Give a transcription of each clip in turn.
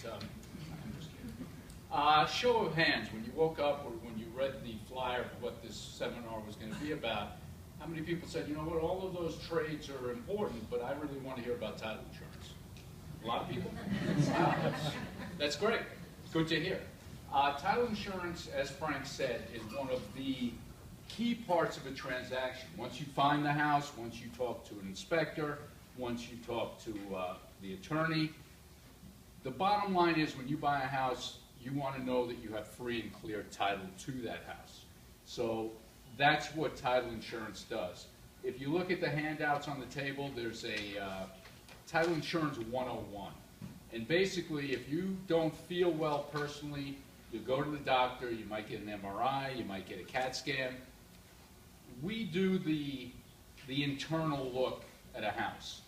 I'm just kidding. Show of hands, when you woke up or when you read the flyer of what this seminar was going to be about, how many people said, you know what, all of those trades are important, but I really want to hear about title insurance? A lot of people? Wow, that's great. Good to hear. Title insurance, as Frank said, is one of the key parts of a transaction. Once you find the house, once you talk to an inspector, once you talk to the attorney, the bottom line is when you buy a house, you want to know that you have free and clear title to that house. So that's what title insurance does. If you look at the handouts on the table, there's a Title Insurance 101. And basically, if you don't feel well personally, you go to the doctor, you might get an MRI, you might get a CAT scan. We do the internal look at a house.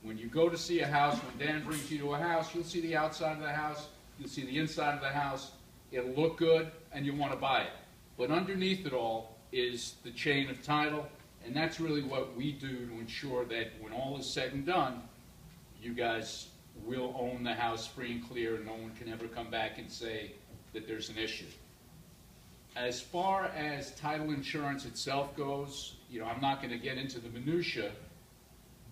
When you go to see a house, when Dan brings you to a house, you'll see the outside of the house, you'll see the inside of the house, it'll look good, and you want to buy it. But underneath it all is the chain of title, and that's really what we do to ensure that when all is said and done, you guys will own the house free and clear, and no one can ever come back and say that there's an issue. As far as title insurance itself goes, I'm not going to get into the minutia,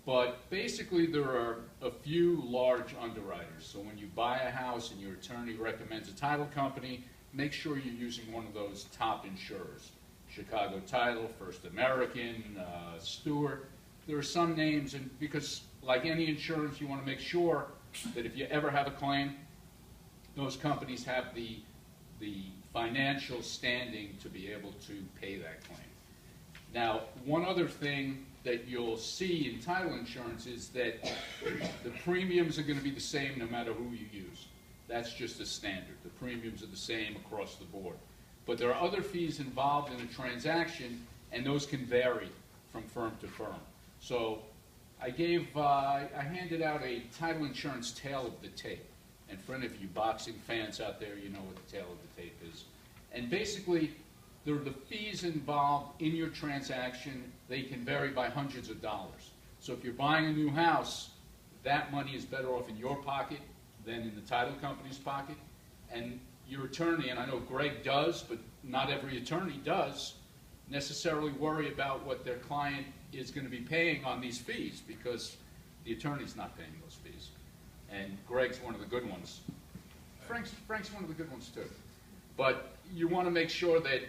but basically there are a few large underwriters. So when you buy a house and your attorney recommends a title company, make sure you're using one of those top insurers. Chicago Title, First American, Stewart. There are some names, and because like any insurance, you want to make sure that if you ever have a claim, those companies have the financial standing to be able to pay that claim. Now, one other thing that you'll see in title insurance is that the premiums are going to be the same no matter who you use. That's just a standard. The premiums are the same across the board. But there are other fees involved in a transaction, and those can vary from firm to firm. So I handed out a title insurance tail of the tape. And for any of you boxing fans out there, you know what the tail of the tape is. And basically, there are the fees involved in your transaction. They can vary by hundreds of dollars. So if you're buying a new house, that money is better off in your pocket than in the title company's pocket. And your attorney, and I know Greg does, but not every attorney does, necessarily worry about what their client is going to be paying on these fees, because the attorney's not paying those fees. And Greg's one of the good ones. Frank's one of the good ones too. But you want to make sure that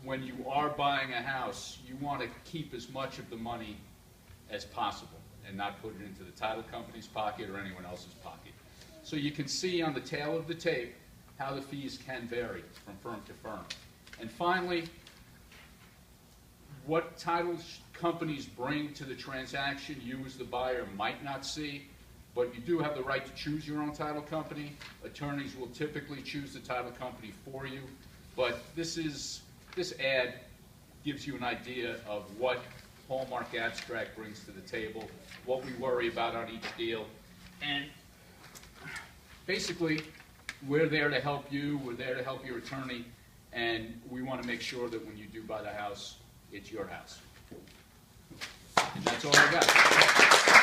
when you are buying a house, you want to keep as much of the money as possible and not put it into the title company's pocket or anyone else's pocket. So you can see on the tail of the tape how the fees can vary from firm to firm. And finally, what title companies bring to the transaction, you as the buyer might not see, but you do have the right to choose your own title company. Attorneys will typically choose the title company for you, but this ad gives you an idea of what Hallmark Abstract brings to the table, what we worry about on each deal, and basically, we're there to help you, we're there to help your attorney, and we want to make sure that when you do buy the house, it's your house. And that's all I got.